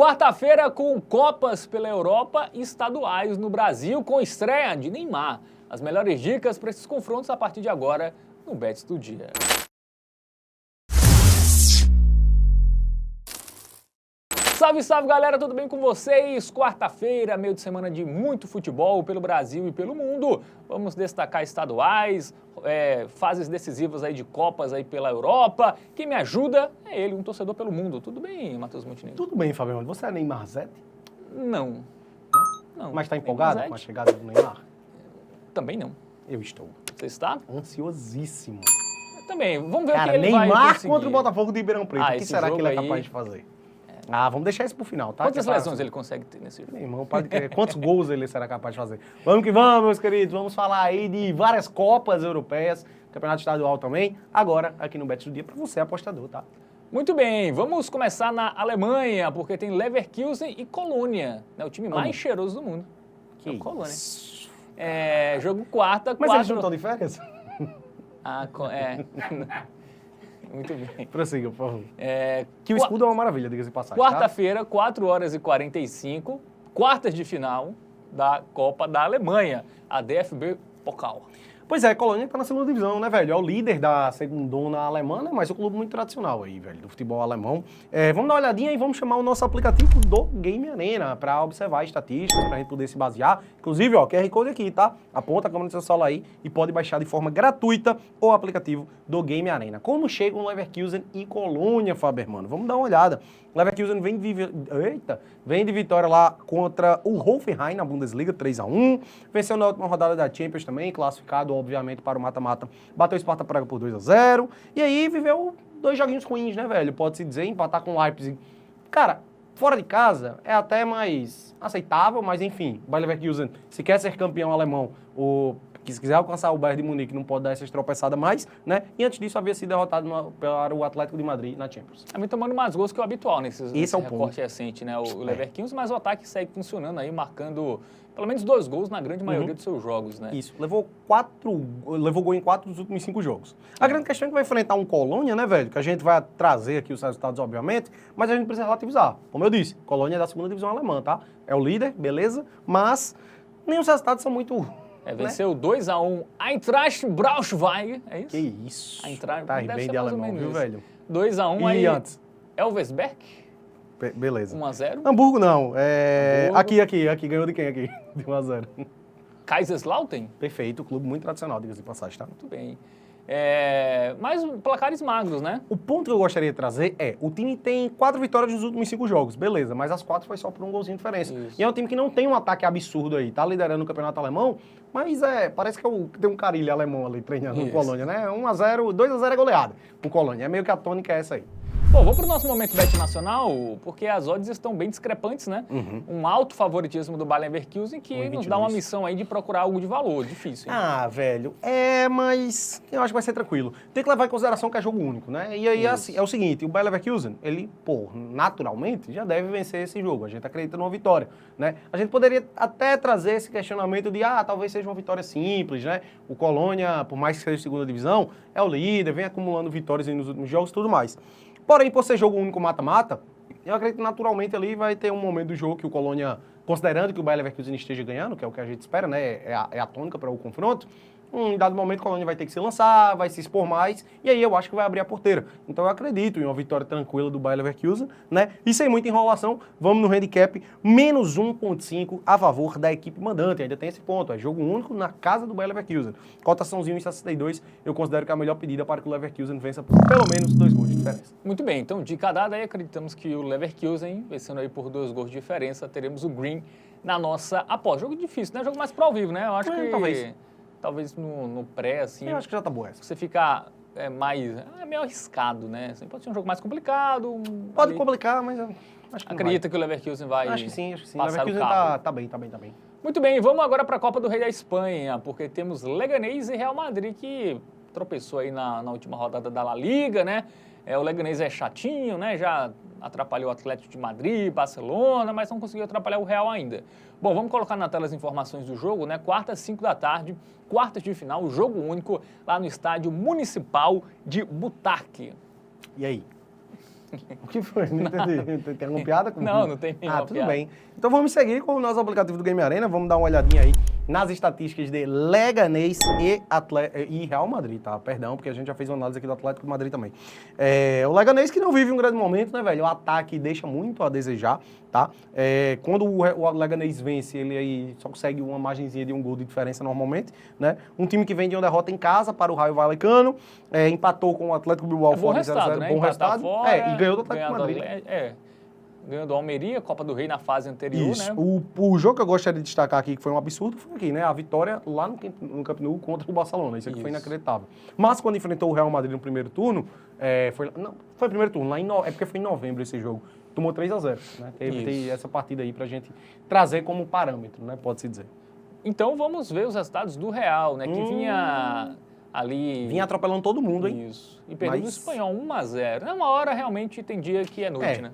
Quarta-feira com Copas pela Europa e estaduais no Brasil, com estreia de Neymar. As melhores dicas para esses confrontos a partir de agora no Bets do Dia. Salve, salve galera, tudo bem com vocês? Quarta-feira, meio de semana de muito futebol pelo Brasil e pelo mundo. Vamos destacar estaduais, fases decisivas aí de Copas aí pela Europa. Quem me ajuda é ele, um torcedor pelo mundo. Tudo bem, Matheus Montenegro? Tudo bem, Fabiano. Você é Neymar Zete? Não. Não. Mas está empolgado com a chegada do Neymar? Também não. Eu estou. Você está? Ansiosíssimo. Eu também. Vamos ver o que ele Neymar vai conseguir. contra o Botafogo de Ribeirão Preto. O que será que ele é capaz aí... de fazer? Vamos deixar isso pro final, tá? Quantas lesões ele consegue ter nesse jogo? Meu irmão, quantos gols ele será capaz de fazer? Vamos que vamos, meus queridos. Vamos falar aí de várias Copas Europeias, Campeonato Estadual também. Agora, aqui no Bets do Dia, para você, apostador, tá? Muito bem, vamos começar na Alemanha, porque tem Leverkusen e Colônia, né, o time mais cheiroso do mundo. Que é o Colônia. isso? Jogo quarta, Mas eles não estão de férias? Muito bem. Prossiga, por favor. Que o escudo é uma maravilha, diga-se de passagem. Quarta-feira, 4h45, quartas de final da Copa da Alemanha, a DFB Pokal. Pois é, Colônia está na segunda divisão, né, velho? É o líder da segundona alemã, né? Mas é um clube muito tradicional aí, velho, do futebol alemão. Vamos dar uma olhadinha e vamos chamar o nosso aplicativo do Game Arena para observar estatísticas, para a gente poder se basear. Inclusive, ó, QR Code aqui, tá? Aponta a câmera do seu celular aí e pode baixar de forma gratuita o aplicativo do Game Arena. Como chegam Leverkusen e Colônia, Fabermano? Vamos dar uma olhada. Leverkusen vem de vitória lá contra o Hoffenheim na Bundesliga, 3-1. Venceu na última rodada da Champions também, classificado, obviamente, para o mata-mata. Bateu o Sparta Praga por 2-0. E aí viveu dois joguinhos ruins, né, velho? Pode-se dizer, empatar com o Leipzig. Cara, fora de casa é até mais aceitável, mas enfim, o Bayer Leverkusen, se quer ser campeão alemão, que se quiser alcançar o Bayern de Munique, não pode dar essas tropeçadas mais, né? E antes disso havia sido derrotado para o Atlético de Madrid na Champions. Vem tomando mais gols que o habitual nesse recorte ponto recente, né? O Leverkusen, mas o ataque segue funcionando aí, marcando pelo menos 2 gols na grande maioria dos seus jogos, né? Isso, levou gol em 4 dos últimos 5 jogos. A grande questão é que vai enfrentar um Colônia, né, velho? Que a gente vai trazer aqui os resultados, obviamente, mas a gente precisa relativizar. Como eu disse, Colônia é da segunda divisão alemã, tá? É o líder, beleza, mas nem os resultados são muito... Venceu 2-1 Eintracht Braunschweig, é isso? Que isso. Eintracht, tá bem de alemão, viu, velho? 2-1 e aí. Antes? Elversberg. Beleza. 1-0. Hamburgo não. Hamburgo. Aqui. Ganhou de quem aqui? De 1-0. Kaiserslautern? Perfeito. Clube muito tradicional, diga-se de passagem, tá? Muito bem. Mas placares magros, né? O ponto que eu gostaria de trazer o time tem 4 vitórias nos últimos 5 jogos, beleza, mas as 4 foi só por um golzinho de diferença. Isso. E é um time que não tem um ataque absurdo aí, tá liderando o campeonato alemão, mas parece que tem um carilho alemão ali treinando no Colônia, né? 1-0, 2-0 é goleada pro Colônia, é meio que a tônica é essa aí. Bom, vamos para o nosso momento Bet Nacional, porque as odds estão bem discrepantes, né? Um alto favoritismo do Bayer Leverkusen que nos dá uma missão aí de procurar algo de valor, difícil, hein? Velho, mas eu acho que vai ser tranquilo. Tem que levar em consideração que é jogo único, né? E aí assim, é o seguinte, o Bayer Leverkusen, ele, naturalmente, já deve vencer esse jogo. A gente acredita numa vitória, né? A gente poderia até trazer esse questionamento de, talvez seja uma vitória simples, né? O Colônia, por mais que seja de segunda divisão, é o líder, vem acumulando vitórias aí nos últimos jogos e tudo mais. Porém, por ser jogo único mata-mata, eu acredito que naturalmente ali vai ter um momento do jogo que o Colônia, considerando que o Bayer Leverkusen esteja ganhando, que é o que a gente espera, né? É a tônica para o confronto. Em dado momento, o Colônia vai ter que se lançar, vai se expor mais, e aí eu acho que vai abrir a porteira. Então eu acredito em uma vitória tranquila do Bayer Leverkusen, né? E sem muita enrolação, vamos no handicap, menos 1,5 a favor da equipe mandante. Ainda tem esse ponto, é jogo único na casa do Bayer Leverkusen. Cotaçãozinho em 62, eu considero que é a melhor pedida para que o Leverkusen vença por pelo menos 2 gols de diferença. Muito bem, então dica dada aí, acreditamos que o Leverkusen, vencendo aí por 2 gols de diferença, teremos o green na nossa aposta. Jogo difícil, né? Jogo mais pro ao vivo, né? Eu acho que... Talvez no pré, assim... Eu acho que já tá boa essa. Você fica meio arriscado, né? Assim, pode ser um jogo mais complicado. Pode complicar, mas eu acho que acredita que o Leverkusen vai Acho que sim. O Leverkusen tá bem. Muito bem, vamos agora para a Copa do Rei da Espanha, porque temos Leganés e Real Madrid que tropeçou aí na última rodada da La Liga, né? O Leganés é chatinho, né? Já atrapalhou o Atlético de Madrid, Barcelona, mas não conseguiu atrapalhar o Real ainda. Bom, vamos colocar na tela as informações do jogo, né? Quarta às 5 da tarde, quartas de final, jogo único lá no estádio municipal de Butarque. E aí? O que foi? Não entendi. Tem uma piada comigo? Não tem nenhuma tudo piada. bem. Então vamos seguir com o nosso aplicativo do Game Arena. Vamos dar uma olhadinha aí nas estatísticas de Leganés e Real Madrid, tá? Perdão, porque a gente já fez uma análise aqui do Atlético de Madrid também. O Leganés que não vive um grande momento, né, velho? O ataque deixa muito a desejar, tá? Quando o Leganés vence, ele aí só consegue uma margenzinha de um gol de diferença normalmente, né? Um time que vem de uma derrota em casa para o Raio Vallecano, empatou com o Atlético Bilbao fora em 0-0, né? bom resultado. Fora, E ganhou do Atlético de Madrid. Ganhou do Almeria, Copa do Rei na fase anterior, Isso. né? O jogo que eu gostaria de destacar aqui, que foi um absurdo, foi aqui, né? A vitória lá no Camp Nou contra o Barcelona. Isso aqui foi inacreditável. Mas quando enfrentou o Real Madrid no primeiro turno, foi primeiro turno, é porque foi em novembro esse jogo. Tomou 3-0, né? Teve essa partida aí pra gente trazer como parâmetro, né? Pode-se dizer. Então vamos ver os resultados do Real, né? Que vinha ali... Vinha atropelando todo mundo, hein? Isso. E perdeu do Espanhol 1-0. Uma hora realmente tem dia que é noite, né?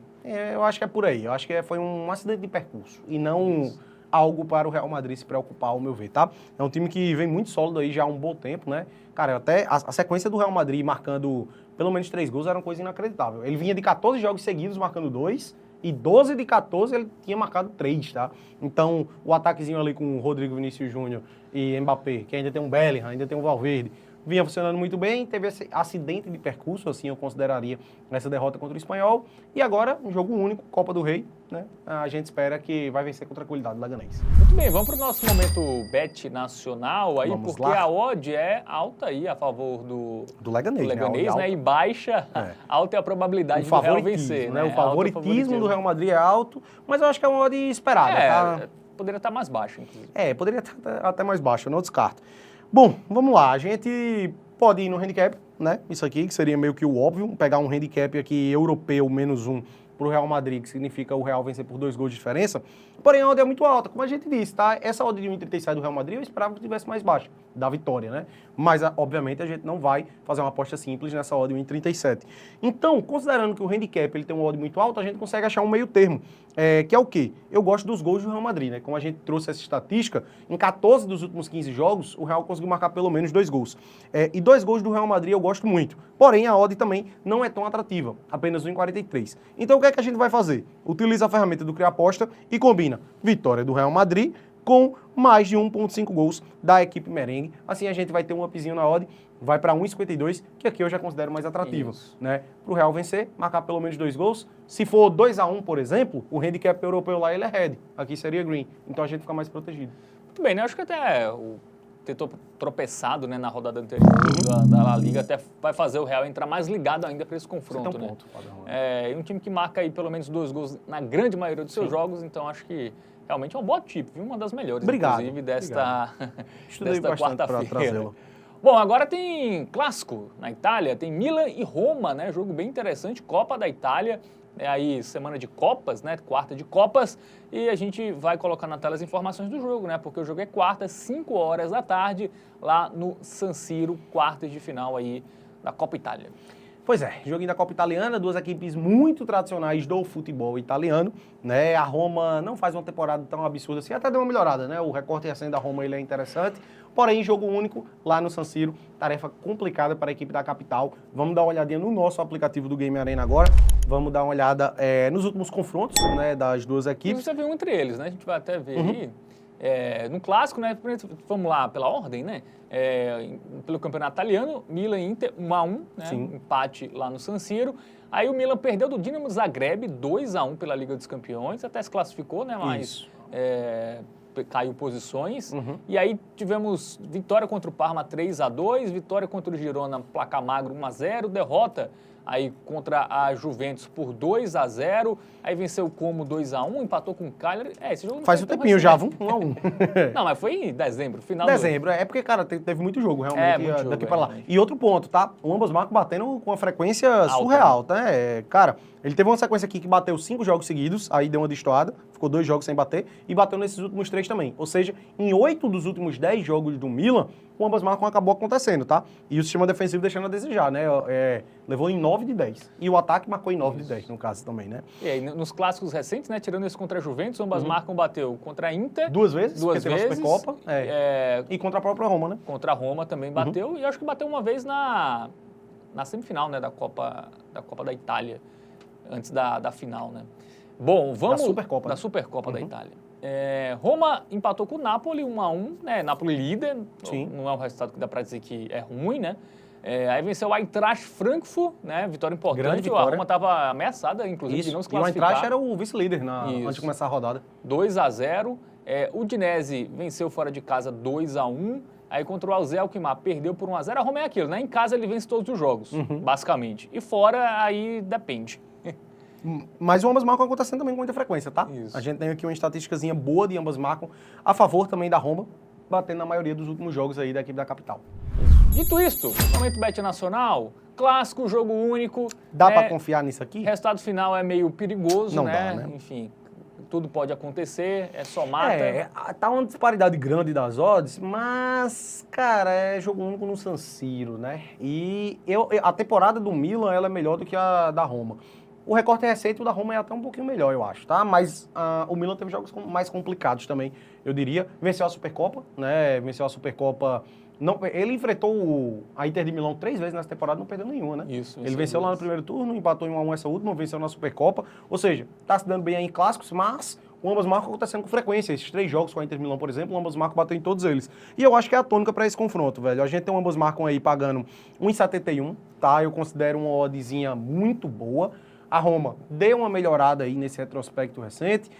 Eu acho que é por aí. Eu acho que foi um acidente de percurso e não algo para o Real Madrid se preocupar, ao meu ver, tá? É um time que vem muito sólido aí já há um bom tempo, né? Cara, até a sequência do Real Madrid marcando pelo menos 3 gols era uma coisa inacreditável. Ele vinha de 14 jogos seguidos marcando 2 e 12 de 14 ele tinha marcado 3, tá? Então, o ataquezinho ali com o Rodrigo Vinícius Júnior e Mbappé, que ainda tem um Bellingham, ainda tem um Valverde, vinha funcionando muito bem, teve esse acidente de percurso, assim eu consideraria essa derrota contra o Espanhol. E agora, um jogo único, Copa do Rei, né? A gente espera que vai vencer com tranquilidade o Leganés. Muito bem, vamos para o nosso momento bet nacional aí, Vamos porque lá. a odd é alta aí a favor do Leganés, né? E baixa, alta é a probabilidade do Real vencer, né? O favoritismo do Real Madrid é alto, mas eu acho que é uma odd esperada, tá? Poderia estar mais baixo, inclusive. Poderia estar até mais baixo, eu não descarto. Bom, vamos lá, a gente pode ir no handicap, né? Isso aqui, que seria meio que o óbvio, pegar um handicap aqui europeu -1 para o Real Madrid, que significa o Real vencer por 2 gols de diferença. Porém, a odd é muito alta, como a gente disse, tá? Essa odd de 1,37 do Real Madrid eu esperava que tivesse mais baixa, da vitória, né? Mas, obviamente, a gente não vai fazer uma aposta simples nessa odd de 1,37. Então, considerando que o handicap ele tem uma odd muito alta, a gente consegue achar um meio termo, que é o quê? Eu gosto dos gols do Real Madrid, né? Como a gente trouxe essa estatística, em 14 dos últimos 15 jogos, o Real conseguiu marcar pelo menos 2 gols. E 2 gols do Real Madrid eu gosto muito. Porém, a odd também não é tão atrativa, apenas 1,43. Então, o que é que a gente vai fazer? Utiliza a ferramenta do Cria Aposta e combina vitória do Real Madrid com mais de 1,5 gols da equipe merengue. Assim a gente vai ter um upzinho na odd, vai para 1,52, que aqui eu já considero mais atrativo, né? Para o Real vencer, marcar pelo menos 2 gols. Se for 2-1, por exemplo, o handicap europeu lá ele é red, aqui seria green. Então a gente fica mais protegido. Muito bem, né? Acho que até ter tropeçado, né, na rodada anterior da La Liga até vai fazer o Real entrar mais ligado ainda para esse confronto, Você tem um né? ponto, padrão. Um time que marca aí pelo menos 2 gols na grande maioria dos seus jogos, então acho que realmente é um bom tipo, viu? Uma das melhores, inclusive, desta quarta-feira. Bom, agora tem clássico na Itália, tem Milan e Roma, né? Jogo bem interessante, Copa da Itália. Aí semana de Copas, né? Quarta de Copas. E a gente vai colocar na tela as informações do jogo, né? Porque o jogo é quarta, 5 horas da tarde, lá no San Siro, quartas de final aí da Copa Itália. Pois é, joguinho da Copa Italiana, 2 equipes muito tradicionais do futebol italiano, né? A Roma não faz uma temporada tão absurda assim, até deu uma melhorada, né? O recorte recente da Roma ele é interessante, porém jogo único lá no San Siro, tarefa complicada para a equipe da capital. Vamos dar uma olhadinha no nosso aplicativo do Game Arena agora, vamos dar uma olhada nos últimos confrontos, né, das duas equipes. Você viu entre eles, né? A gente vai até ver aí. No clássico, né? Vamos lá pela ordem, né? Pelo campeonato italiano, Milan e Inter 1-1, né? Sim. Empate lá no San Siro. Aí o Milan perdeu do Dinamo Zagreb 2-1 pela Liga dos Campeões, até se classificou, né? Mas caiu posições. E aí tivemos vitória contra o Parma 3-2, vitória contra o Girona, placar magro 1-0, derrota aí contra a Juventus por 2-0, aí venceu o Como 2-1, empatou com o Cagliari. Esse jogo não faz um tempinho já, 1-1. Não, mas foi em dezembro, final Dezembro, é porque, cara, teve muito jogo, realmente, muito jogo, daqui pra lá. realmente. E outro ponto, tá? O ambas marcas batendo com uma frequência surreal, tá? Cara, ele teve uma sequência aqui que bateu 5 jogos seguidos, aí deu uma destoada, ficou 2 jogos sem bater, e bateu nesses últimos 3 também. Ou seja, em 8 dos últimos 10 jogos do Milan, o ambas marcas acabou acontecendo, tá? E o sistema defensivo deixando a desejar, né? Levou em 9 de 10. E o ataque marcou em 9 de 10, no caso também, né? E aí, nos clássicos recentes, né? Tirando esse contra a Juventus, ambas marcas bateu contra a Inter. 2 vezes, duas porque teve a vezes. Supercopa. E contra a própria Roma, né? Contra a Roma também bateu. E acho que bateu uma vez na semifinal, né? Da Copa da Itália. antes da final, né? Bom, vamos... Supercopa. Da Supercopa da Itália. Roma empatou com o Napoli 1-1, né? Napoli líder, Sim. Não é um resultado que dá para dizer que é ruim, né? Aí venceu o Eintracht Frankfurt, né? Vitória importante. Grande vitória. A Roma estava ameaçada, inclusive, de não se E o classificar. Eintracht era o vice-líder antes de começar a rodada. 2-0. O Udinese venceu fora de casa 2-1. Aí contra o AZ Alkmaar perdeu por 1-0. A Roma é aquilo, né? Em casa ele vence todos os jogos, basicamente. E fora, aí depende. Mas o ambas marcam acontecendo também com muita frequência, tá? Isso. A gente tem aqui uma estatísticazinha boa de ambas marcam a favor também da Roma, batendo na maioria dos últimos jogos aí da equipe da capital. Dito isto, momento Bet Nacional, clássico, jogo único. Dá pra confiar nisso aqui? Resultado final é meio perigoso, Não né? dá, né? Enfim, tudo pode acontecer, só mata. Tá uma disparidade grande das odds, mas, cara, é jogo único no San Siro, né? E a temporada do Milan, ela é melhor do que a da Roma. O recorte recente, o da Roma é até um pouquinho melhor, eu acho, tá? Mas o Milan teve jogos mais complicados também, eu diria. Venceu a Supercopa, né? Venceu a Supercopa... Não, ele enfrentou a Inter de Milão 3 vezes nessa temporada, não perdeu nenhuma, né? Isso. Ele venceu lá no primeiro turno, empatou em 1-1 essa última, venceu na Supercopa. Ou seja, tá se dando bem aí em clássicos, mas o ambas marcam acontecendo com frequência. Esses 3 jogos com a Inter de Milão, por exemplo, o ambas marcam bateu em todos eles. E eu acho que é a tônica para esse confronto, velho. A gente tem um ambas marcam aí pagando 1,71, tá? Eu considero uma oddzinha muito boa. A Roma deu uma melhorada aí nesse retrospecto recente.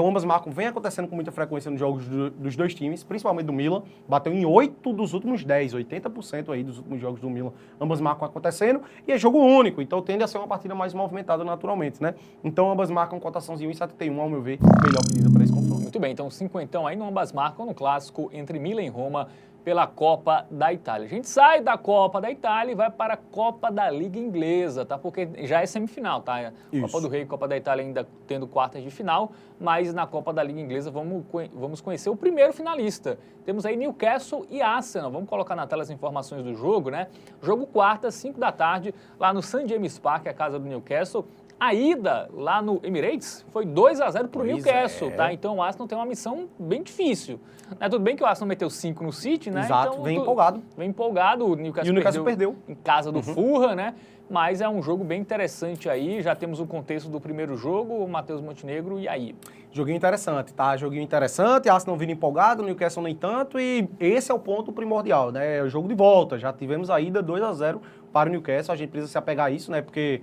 O ambas marcam vem acontecendo com muita frequência nos jogos dos dois times, principalmente do Milan. Bateu em 8 dos últimos 10, 80% aí dos últimos jogos do Milan. Ambas marcam acontecendo e é jogo único, então tende a ser uma partida mais movimentada naturalmente, né? Então ambas marcam cotaçãozinha 1,71, ao meu ver, melhor pedida para esse confronto. Muito bem, então 50 aí no ambas marcam no clássico entre Milan e Roma pela Copa da Itália. A gente sai da Copa da Itália e vai para a Copa da Liga Inglesa, tá? Porque já é semifinal, tá? Isso. Copa do Rei e Copa da Itália ainda tendo quartas de final, mas na Copa da Liga Inglesa vamos conhecer o primeiro finalista. Temos aí Newcastle e Arsenal. Vamos colocar na tela as informações do jogo, né? Jogo quarta, 5 da tarde, lá no St. James Park, a casa do Newcastle. A ida lá no Emirates foi 2-0 para o Newcastle, tá? Então o Arsenal tem uma missão bem difícil. Tudo bem que o Arsenal meteu 5 no City, né? Exato, então, vem empolgado. Vem empolgado, o Newcastle perdeu em casa do Fulham, né? Mas é um jogo bem interessante aí, já temos o contexto do primeiro jogo, o Matheus Montenegro, e aí? Joguinho interessante, tá? Joguinho interessante, Arsenal vindo empolgado, Newcastle nem tanto, e esse é o ponto primordial, né? É o jogo de volta, já tivemos a ida 2-0 para o Newcastle, a gente precisa se apegar a isso, né? Porque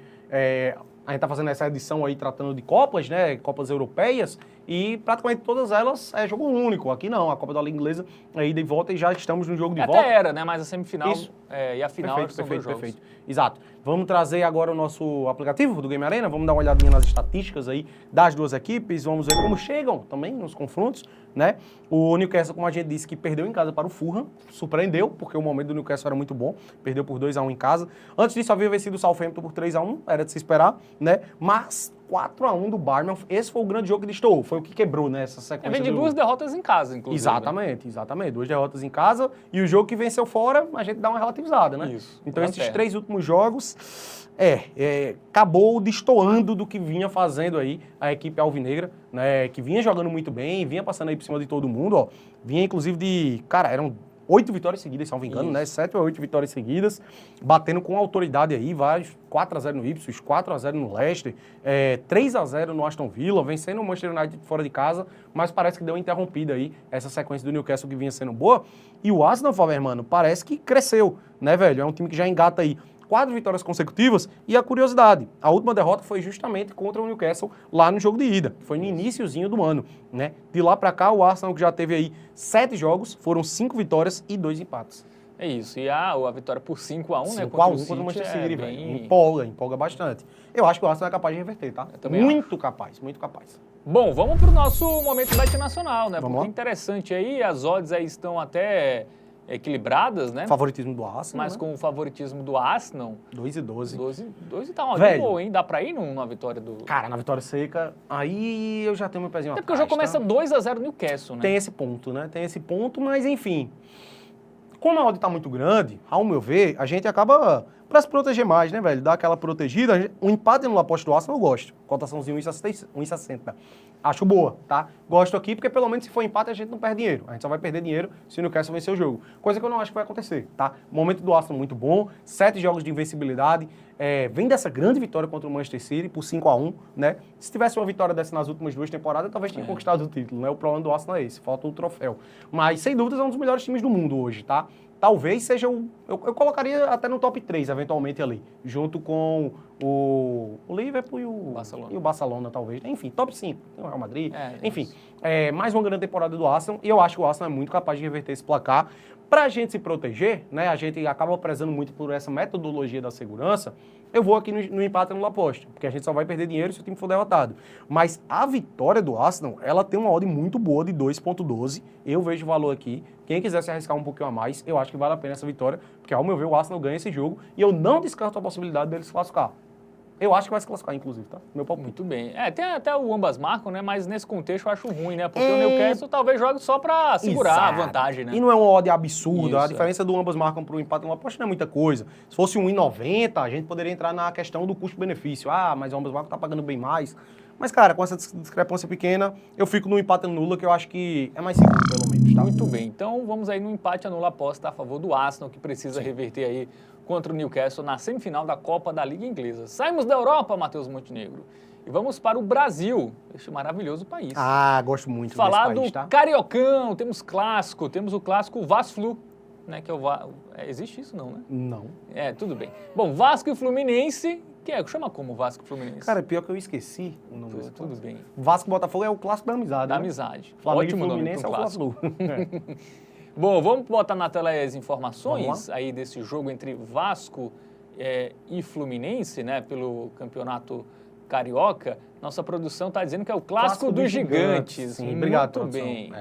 a gente tá fazendo essa edição aí tratando de Copas, né? Copas europeias, e praticamente todas elas é jogo único. Aqui não, a Copa da Liga Inglesa é ida e volta e já estamos no jogo de volta. Até era, né? Mas a semifinal Isso. E a final são dois jogos. Perfeito. Exato. Vamos trazer agora o nosso aplicativo do Game Arena, vamos dar uma olhadinha nas estatísticas aí das duas equipes, vamos ver como chegam também nos confrontos, né? O Newcastle, como a gente disse, que perdeu em casa para o Fulham, surpreendeu, porque o momento do Newcastle era muito bom, perdeu por 2-1 em casa. Antes disso, havia vencido o Southampton por 3-1, era de se esperar, né? Mas 4-1 do Bournemouth, esse foi o grande jogo que destoou, foi o que quebrou, né, essa sequência. Vem de 2 derrotas em casa, inclusive. Exatamente, né? Exatamente. 2 derrotas em casa e o jogo que venceu fora, a gente dá uma relativizada, né? Isso. Então esses 3 últimos jogos, acabou destoando do que vinha fazendo aí a equipe alvinegra, né, que vinha jogando muito bem, vinha passando aí por cima de todo mundo, ó. Vinha inclusive de, cara, eram 8 vitórias seguidas, se não me engano, Isso. né? 7 ou 8 vitórias seguidas, batendo com autoridade aí, vários 4-0 no Ipswich, 4-0 no Leicester, 3-0 no Aston Villa, vencendo o Manchester United fora de casa, mas parece que deu uma interrompida aí essa sequência do Newcastle que vinha sendo boa. E o Arsenal, Faber, mano, parece que cresceu, né, velho? É um time que já engata aí 4 vitórias consecutivas e a curiosidade, a última derrota foi justamente contra o Newcastle lá no jogo de ida, foi no iniciozinho do ano, né? De lá pra cá o Arsenal que já teve aí 7 jogos, foram 5 vitórias e 2 empates. É isso, e a vitória por 5-1, né? 5-1 contra o Manchester City, velho. Empolga bastante. Eu acho que o Arsenal é capaz de reverter, tá? Muito capaz, muito capaz. Bom, vamos pro nosso momento Bet Nacional, né? Vamos Porque lá. interessante aí, as odds aí estão até equilibradas, né? Favoritismo do Arsenal, Mas né? com o favoritismo do Arsenal, 2-12. 12 tá uma de Velho. boa, hein? Dá pra ir numa vitória do... Cara, na vitória seca, aí eu já tenho meu pezinho Até porque o atrás, jogo começa tá? 2-0 Newcastle, né? Tem esse ponto, né? Tem esse ponto, mas enfim. Como a odd tá muito grande, ao meu ver, a gente acaba pra se proteger mais, né, velho? Dar aquela protegida. Um empate no aposta do Arsenal eu gosto. Cotaçãozinho 1,60. Acho boa, tá? Gosto aqui porque pelo menos se for empate a gente não perde dinheiro. A gente só vai perder dinheiro se o Newcastle vencer o jogo. Coisa que eu não acho que vai acontecer, tá? O momento do Arsenal muito bom, 7 jogos de invencibilidade. Vem dessa grande vitória contra o Manchester City por 5-1, né? Se tivesse uma vitória dessa nas últimas 2 temporadas, talvez tinha conquistado o título, né? O problema do Arsenal é esse, falta o troféu. Mas, sem dúvidas, é um dos melhores times do mundo hoje, tá? Talvez seja eu colocaria até no top 3, eventualmente, ali. Junto com o Liverpool e o Barcelona, talvez. Enfim, top 5. Tem o Real Madrid. Enfim, mais uma grande temporada do Arsenal. E eu acho que o Arsenal é muito capaz de reverter esse placar. Pra gente se proteger, né? A gente acaba prezando muito por essa metodologia da segurança. Eu vou aqui no empate no aposta, porque a gente só vai perder dinheiro se o time for derrotado. Mas a vitória do Arsenal, ela tem uma odd muito boa de 2,12. Eu vejo valor aqui. Quem quiser se arriscar um pouquinho a mais, eu acho que vale a pena essa vitória, porque ao meu ver o Arsenal ganha esse jogo e eu não descarto a possibilidade dele se classificar. Eu acho que vai se classificar, inclusive, tá? Meu palpite. Muito bem. Tem até o ambas marcam, né? Mas nesse contexto eu acho ruim, né? Porque o Newcastle talvez jogue só pra segurar a vantagem, né? E não é uma odd absurda. A diferença do ambas marcam pro empate no aposta não é muita coisa. Se fosse 1,90, a gente poderia entrar na questão do custo-benefício. Ah, mas o ambas marcam tá pagando bem mais. Mas, cara, com essa discrepância pequena, eu fico no empate nula, que eu acho que é mais seguro, pelo menos, tá? Muito bem. Então, vamos aí no empate anula aposta a favor do Arsenal, que precisa reverter aí contra o Newcastle na semifinal da Copa da Liga Inglesa. Saímos da Europa, Matheus Montenegro, e vamos para o Brasil, este maravilhoso país. Ah, gosto muito Falar desse país, do tá? Cariocão, temos o clássico Vasco-Flu, né, que é o existe isso não, né? Não. Tudo bem. Bom, Vasco e Fluminense, chama como Vasco e Fluminense? Cara, pior que eu esqueci o nome desse tudo bem. Vasco e Botafogo é o clássico da amizade, Da né? amizade. Flamengo Ótimo e Fluminense nome é o Fla-Flu. Bom, vamos botar na tela as informações aí desse jogo entre Vasco e Fluminense, né, pelo Campeonato Carioca. Nossa produção está dizendo que é o clássico dos gigantes. Sim, obrigado, muito bem.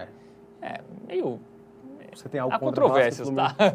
Meio... Você tem algo há contra controvérsias, Vasco, tá?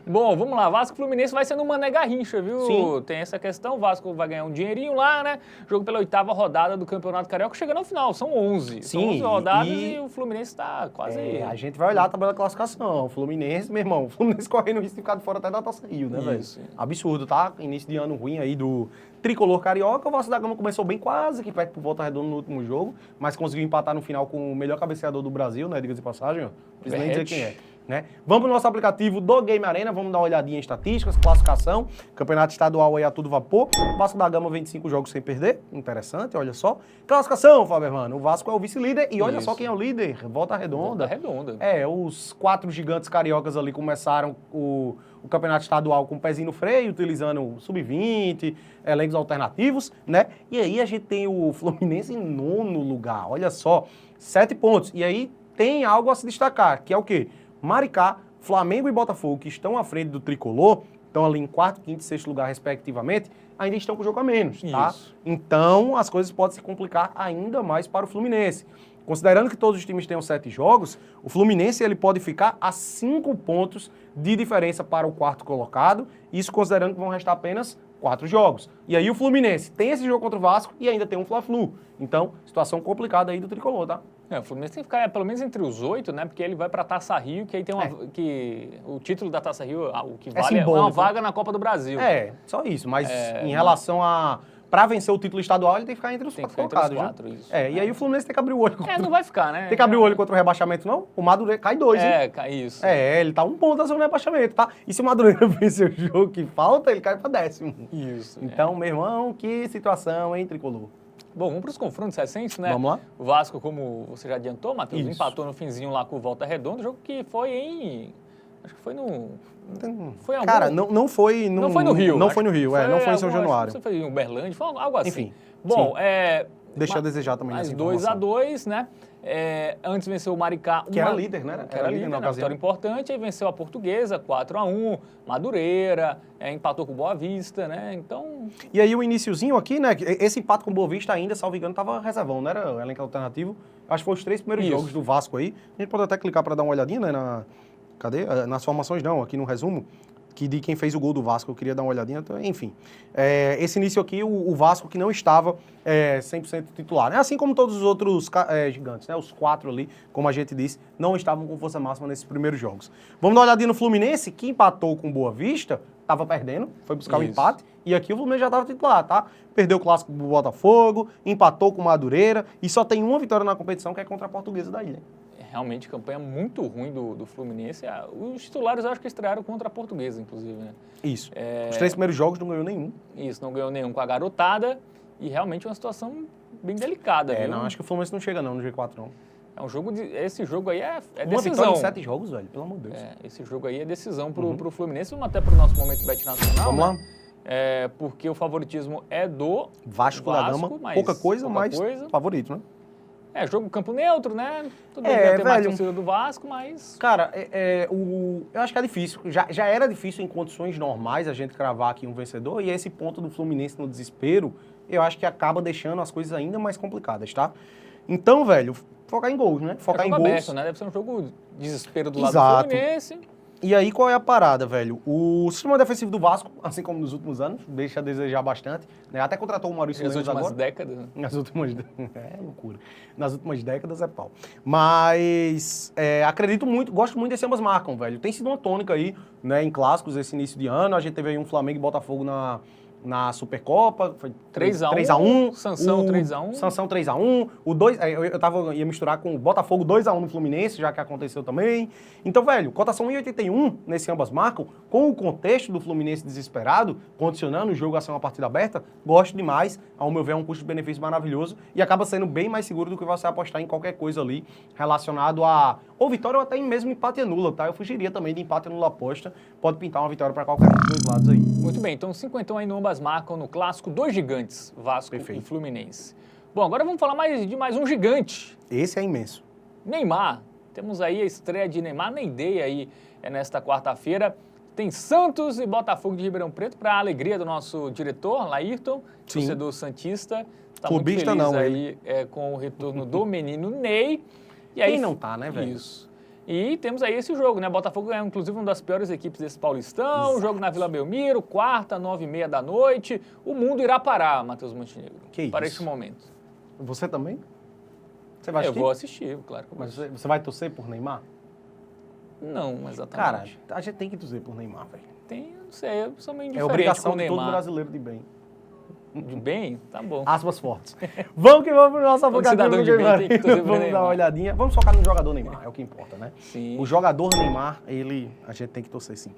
Bom, vamos lá. Vasco e Fluminense vai ser no Mané Garrincha, viu? Sim. Tem essa questão. O Vasco vai ganhar um dinheirinho lá, né? Jogo pela 8ª rodada do Campeonato Carioca, chegando ao final. São 11. Sim, São 11 rodadas e o Fluminense está quase... a gente vai olhar a tabela de classificação. O Fluminense, meu irmão, o Fluminense correndo o risco de ficar de fora até da Taça Rio, né, velho? Isso. Absurdo, tá? Início de ano ruim aí do tricolor carioca. O Vasco da Gama começou bem, quase que perto pro Volta Redonda no último jogo, mas conseguiu empatar no final com o melhor cabeceador do Brasil, né? Diga-se de passagem, ó. Não precisa nem dizer quem é. Né? Vamos pro nosso aplicativo do Game Arena, vamos dar uma olhadinha em estatísticas, classificação, campeonato estadual aí a tudo vapor. O Vasco da Gama 25 jogos sem perder, interessante, olha só. Classificação, Fábio Hermano, o Vasco é o vice-líder e olha só quem é o líder, Volta Redonda. Volta Redonda. Os 4 gigantes cariocas ali começaram o campeonato estadual com o pezinho no freio, utilizando o sub-20, elencos alternativos, né? E aí a gente tem o Fluminense em 9º lugar, olha só, 7 pontos. E aí tem algo a se destacar, que é o quê? Maricá, Flamengo e Botafogo, que estão à frente do tricolor, estão ali em 4º, 5º e 6º lugar, respectivamente, ainda estão com o jogo a menos, tá? Isso. Então, as coisas podem se complicar ainda mais para o Fluminense. Considerando que todos os times tenham 7 jogos, o Fluminense ele pode ficar a 5 pontos de diferença para o 4º colocado, isso considerando que vão restar apenas 4 jogos. E aí o Fluminense tem esse jogo contra o Vasco e ainda tem um Fla-Flu. Então, situação complicada aí do tricolor, tá? O Fluminense tem que ficar pelo menos entre os 8, né? Porque ele vai para a Taça Rio, que aí tem que o título da Taça Rio, o que vale é uma vaga na Copa do Brasil. Só isso. Mas em relação a... Para vencer o título estadual, ele tem que ficar entre os 4 colocados. Isso. E aí o Fluminense tem que abrir o olho contra... não vai ficar, né? Tem que abrir o olho contra o rebaixamento, não? O Madureira cai 2, hein? Isso. Ele tá 1 ponto da zona do rebaixamento, tá? E se o Madureira vencer o jogo que falta, ele cai para 10º. Isso. Então, meu irmão, que situação, hein, tricolor? Bom, vamos para os confrontos recentes, né? Vamos lá. O Vasco, como você já adiantou, Matheus, Isso. empatou no finzinho lá com o Volta Redonda, jogo que foi em... Acho que foi no... Foi algum... Cara, não foi no... Não foi no Rio. Não foi no Rio, não foi em São Januário. Não foi em Uberlândia, foi algo assim. Enfim. Bom, deixa a desejar também mais nessa 2-2, né? Antes venceu o Maricá. Que era líder, né? Que era líder na ocasião. Vitória importante. Aí venceu a Portuguesa, 4-1. Madureira, empatou com o Boa Vista, né? Então... E aí o iniciozinho aqui, né? Esse empate com o Boa Vista ainda, salvo engano, tava reservão, não era o elenco alternativo. Acho que foi os 3 primeiros jogos do Vasco aí. A gente pode até clicar para dar uma olhadinha, né? Cadê? Nas formações não, aqui no resumo. Que de quem fez o gol do Vasco, eu queria dar uma olhadinha, enfim. Esse início aqui, o Vasco que não estava 100% titular, né? Assim como todos os outros gigantes, né? Os 4 ali, como a gente disse, não estavam com força máxima nesses primeiros jogos. Vamos dar uma olhadinha no Fluminense, que empatou com Boa Vista, tava perdendo, foi buscar o Isso. empate, e aqui o Fluminense já tava titular, tá? Perdeu o clássico pro Botafogo, empatou com o Madureira, e só tem uma vitória na competição, que é contra a Portuguesa da Ilha. Realmente, campanha muito ruim do Fluminense. Os titulares, eu acho que estrearam contra a Portuguesa, inclusive, né? Isso. Os 3 primeiros jogos não ganhou nenhum. Isso, não ganhou nenhum com a garotada. E realmente uma situação bem delicada, viu? Não, acho que o Fluminense não chega não no G4, não. É um jogo esse jogo aí é Uma decisão. vitória em 7 jogos, velho, pelo amor de Deus. Esse jogo aí é decisão pro Fluminense. Vamos até pro nosso momento Bet Nacional, Vamos lá. Porque o favoritismo é do Vasco da Gama, mas pouca coisa, mas coisa. favorito, né? Jogo campo neutro, né? Tudo bem, deve ter mais velho. torcida do Vasco, mas... Cara, eu acho que é difícil. Já era difícil em condições normais a gente cravar aqui um vencedor, e esse ponto do Fluminense no desespero, eu acho que acaba deixando as coisas ainda mais complicadas, tá? Então, velho, focar em gols, né? Focar em jogo gols. aberto, né? Deve ser um jogo de desespero do lado Exato. do Fluminense. E aí, qual é a parada, velho? O sistema defensivo do Vasco, assim como nos últimos anos, deixa a desejar bastante, né? Até contratou o Maurício Nas Lemos últimas agora. décadas. Nas últimas... É loucura. Nas últimas décadas é pau. Mas acredito muito, gosto muito desse ambas marcam, velho. Tem sido uma tônica aí, né, em clássicos esse início de ano. A gente teve aí um Flamengo e Botafogo na Supercopa, foi 3x1. 3x1. Sansão 3x1. Sansão 3x1. Ia misturar com o Botafogo 2x1 no Fluminense, já que aconteceu também. Então, velho, cotação 1,81 nesse ambas marcam, com o contexto do Fluminense desesperado, condicionando o jogo a ser uma partida aberta, gosto demais. Ao meu ver, é um custo-benefício maravilhoso e acaba sendo bem mais seguro do que você apostar em qualquer coisa ali relacionado a ou vitória ou até mesmo empate anula, tá? Eu fugiria também de empate anula aposta. Pode pintar uma vitória para qualquer um dos dois lados aí. Muito bem, então 50 aí no ambas marcam no clássico, dois gigantes, Vasco Perfeito. e Fluminense. Bom, agora vamos falar de mais um gigante, Esse é imenso. Neymar. Temos aí a estreia de Neymar na ideia aí nesta quarta-feira. Tem Santos e Botafogo de Ribeirão Preto, para a alegria do nosso diretor, Laírton, Sim. torcedor santista. Está Clubista muito feliz não, aí com o retorno do menino Ney. E Quem não tá, né, velho? Isso. E temos aí esse jogo, né? Botafogo é, inclusive, uma das piores equipes desse Paulistão. Exato. Jogo na Vila Belmiro, quarta, 9h30 da noite. O mundo irá parar, Matheus Montenegro. Que para isso? este momento. Você também? Você vai Eu assistir? vou assistir, claro que eu vou Mas assistir. você vai torcer por Neymar? Não, Cara, exatamente. a gente tem que torcer por Neymar, velho. Não sei, eu sou meio É indiferente obrigação com o de todo Neymar. brasileiro de bem. De bem? Tá bom. Aspas fortes. Vamos que vamos pro nosso aplicativo. cidadão de bem tem que torcer pro Vamos dar Neymar. uma olhadinha. Vamos focar no jogador Neymar, é o que importa, né? Sim. O jogador Neymar, a gente tem que torcer sim.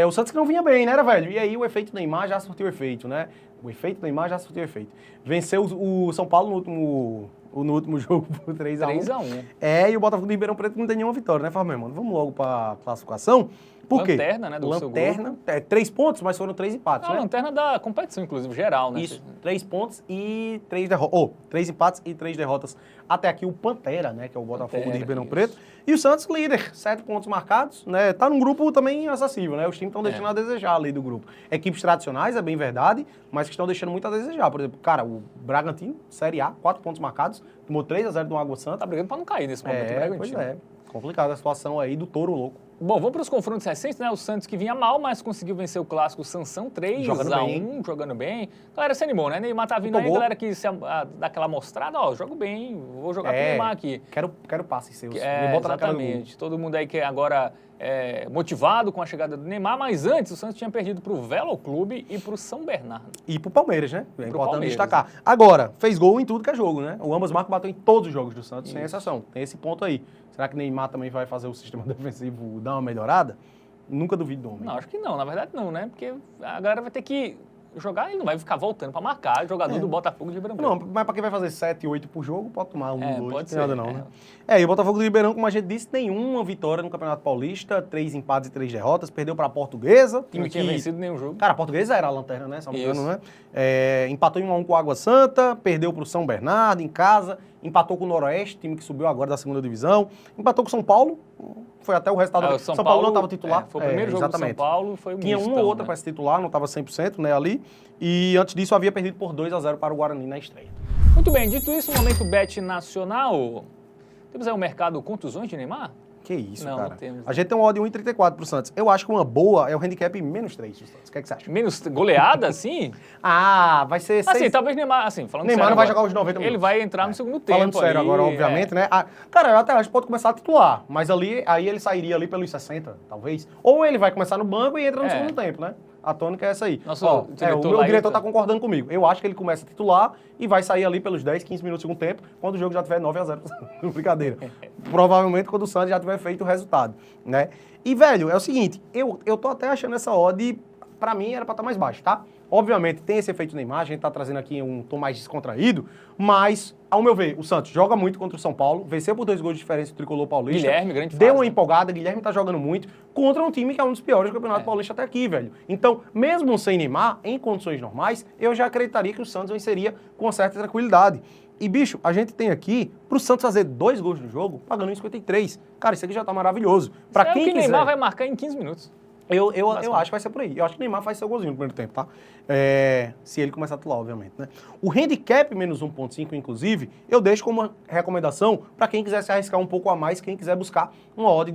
O Santos que não vinha bem, né, velho? E aí o efeito Neymar já surtiu efeito, né? O efeito Neymar já surtiu efeito. Venceu o São Paulo no último jogo por 3x1. 3x1. E o Botafogo de Ribeirão Preto não tem nenhuma vitória, né, Fábio, mano? Vamos logo pra classificação. Por quê? Lanterna, né, do seu Lanterna, 3 pontos, mas foram 3 empates, É a né? lanterna da competição, inclusive, geral, né? Isso, 3 pontos e 3 derrotas. 3 empates e 3 derrotas. Até aqui o Pantera, né? Que é o Botafogo Pantera, de Ribeirão isso. Preto. E o Santos, líder, 7 pontos marcados, né? Tá num grupo também acessível, né? Os times estão deixando a desejar ali do grupo. Equipes tradicionais, é bem verdade, mas que estão deixando muito a desejar. Por exemplo, cara, o Bragantino, Série A, 4 pontos marcados, tomou 3x0 do Água Santa. Tá brigando pra não cair nesse momento, o Bragantino. Pois é. Complicada a situação aí do Touro louco. Bom, vamos para os confrontos recentes, né? O Santos que vinha mal, mas conseguiu vencer o clássico Sansão 3x1, jogando bem. A galera se animou, né? Neymar tá vindo aí, a galera que dá aquela mostrada, ó, jogo bem, vou jogar pro Neymar aqui. Quero passes seus. Me bota na cara do gol. Exatamente. Todo mundo aí que agora é motivado com a chegada do Neymar, mas antes o Santos tinha perdido pro Velo Clube e pro São Bernardo. E pro Palmeiras, né? É importante Palmeiras. destacar. Agora, fez gol em tudo que é jogo, né? O ambas marcas bateu em todos os jogos do Santos, sem exceção. Tem esse ponto aí. Será que Neymar também vai fazer o sistema defensivo dar uma melhorada? Nunca duvido do homem. Não, acho que não. Na verdade, não, né? Porque a galera vai ter que jogar, ele não vai ficar voltando pra marcar, jogador do Botafogo de Ribeirão Preto. Não, mas pra quem vai fazer 7, 8 por jogo, pode tomar um, 2, pode não tem ser, nada não, né? E o Botafogo do Ribeirão, como a gente disse, nenhuma vitória no Campeonato Paulista, 3 empates e 3 derrotas, perdeu pra Portuguesa. Não tinha vencido nenhum jogo. Cara, a Portuguesa era a lanterna, né? Se não me engano, Isso. né? Empatou em 1x1 com o Água Santa, perdeu pro São Bernardo em casa, empatou com o Noroeste, time que subiu agora da segunda divisão, empatou com o São Paulo, foi até o resultado. O São Paulo não estava titular. Foi o primeiro jogo do São Paulo, foi o Tinha uma mistão, ou outra né? para se titular, não estava 100%, né, ali. E antes disso havia perdido por 2x0 para o Guarani na estreia. Muito bem, dito isso, momento bet nacional. Temos aí o mercado contusões de Neymar? Que isso, Não, cara. não temos. A gente tem um odd de 1,34 pro Santos. Eu acho que uma boa é o handicap menos 3 do Santos. O que é que você acha? Menos goleada, assim? Ah, vai ser 6. Assim, talvez Neymar, assim, falando Neymar sério não vai agora, jogar os 90 minutos. Ele vai entrar no segundo tempo. Falando sério ali, agora, obviamente, né? Cara, eu até acho que pode começar a titular, mas aí ele sairia ali pelos 60, talvez. Ou ele vai começar no banco e entra no segundo tempo, né? A tônica é essa aí. Nosso Ó, diretor o meu lá, diretor Heitor. tá concordando comigo. Eu acho que ele começa a titular e vai sair ali pelos 10, 15 minutos do segundo tempo, quando o jogo já tiver 9-0. Brincadeira. Provavelmente quando o Santos já tiver feito o resultado, né? E, velho, é o seguinte, eu tô até achando essa odd, pra mim, era pra estar mais baixa, tá? Obviamente, tem esse efeito Neymar, a gente tá trazendo aqui um tom mais descontraído, mas, ao meu ver, o Santos joga muito contra o São Paulo, venceu por 2 gols de diferença o Tricolor Paulista. Guilherme, grande fase, Deu uma né? empolgada, Guilherme tá jogando muito, contra um time que é um dos piores do Campeonato Paulista até aqui, velho. Então, mesmo sem Neymar, em condições normais, eu já acreditaria que o Santos venceria com certa tranquilidade. E, bicho, a gente tem aqui, pro Santos fazer 2 gols no jogo, pagando em 53. Cara, isso aqui já tá maravilhoso. Pra Isso é quem o que quiser... Neymar vai marcar em 15 minutos. Eu acho que vai ser por aí. Eu acho que o Neymar faz seu golzinho no primeiro tempo, tá? Se ele começar a atuar, obviamente, né? O handicap menos 1.5, inclusive, eu deixo como uma recomendação para quem quiser se arriscar um pouco a mais, quem quiser buscar uma odd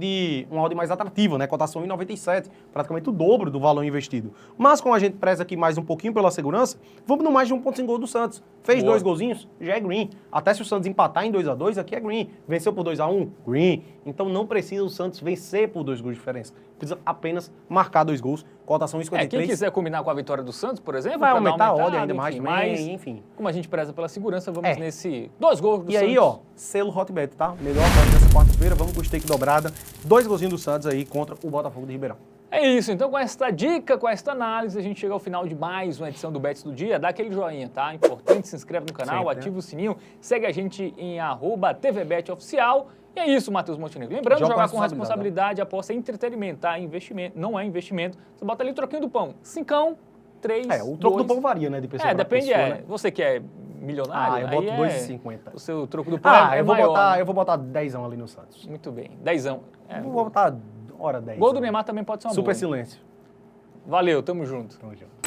mais atrativa, né? Cotação em 97, praticamente o dobro do valor investido. Mas como a gente preza aqui mais um pouquinho pela segurança, vamos no mais de 1.5 gol do Santos. Fez Boa. 2 golzinhos, já é green. Até se o Santos empatar em 2-2, aqui é green. Venceu por 2-1, green. Então não precisa o Santos vencer por 2 gols de diferença. Precisa apenas marcar 2 gols. Cotação em 53. Quem quiser combinar com a vitória do Santos, por exemplo, Vai pra dar aumentar a uma odd ainda aumentada, mais enfim, também, mas, enfim. como a gente preza pela segurança, vamos nesse 2 gols do E Santos. aí, ó, selo Hotbet, tá? Melhor odd dessa quarta-feira, vamos com o stake dobrada. 2 golzinhos do Santos aí contra o Botafogo de Ribeirão. É isso, então com esta dica, com esta análise, a gente chega ao final de mais uma edição do Bets do Dia. Dá aquele joinha, tá? Importante, se inscreve no canal, Sempre, ativa o sininho, segue a gente em @tvbetoficial. E é isso, Matheus Montenegro. Lembrando, Joga jogar com com responsabilidade, responsabilidade, aposta é entretenimento, tá? Investimento, não é investimento. Você bota ali o troquinho do pão, 5, 3, O troco do 2. pão varia, né, de pessoa pra Depende, pessoa, né? Você que é milionário, Eu boto aí 2,50. o seu troco do pão é Eu vou maior, né? eu vou botar 10 ali no Santos. Muito bem, 10. Vou botar hora 10. Gol do Neymar também pode ser uma Super boa. silêncio. Valeu, tamo junto. Tamo junto.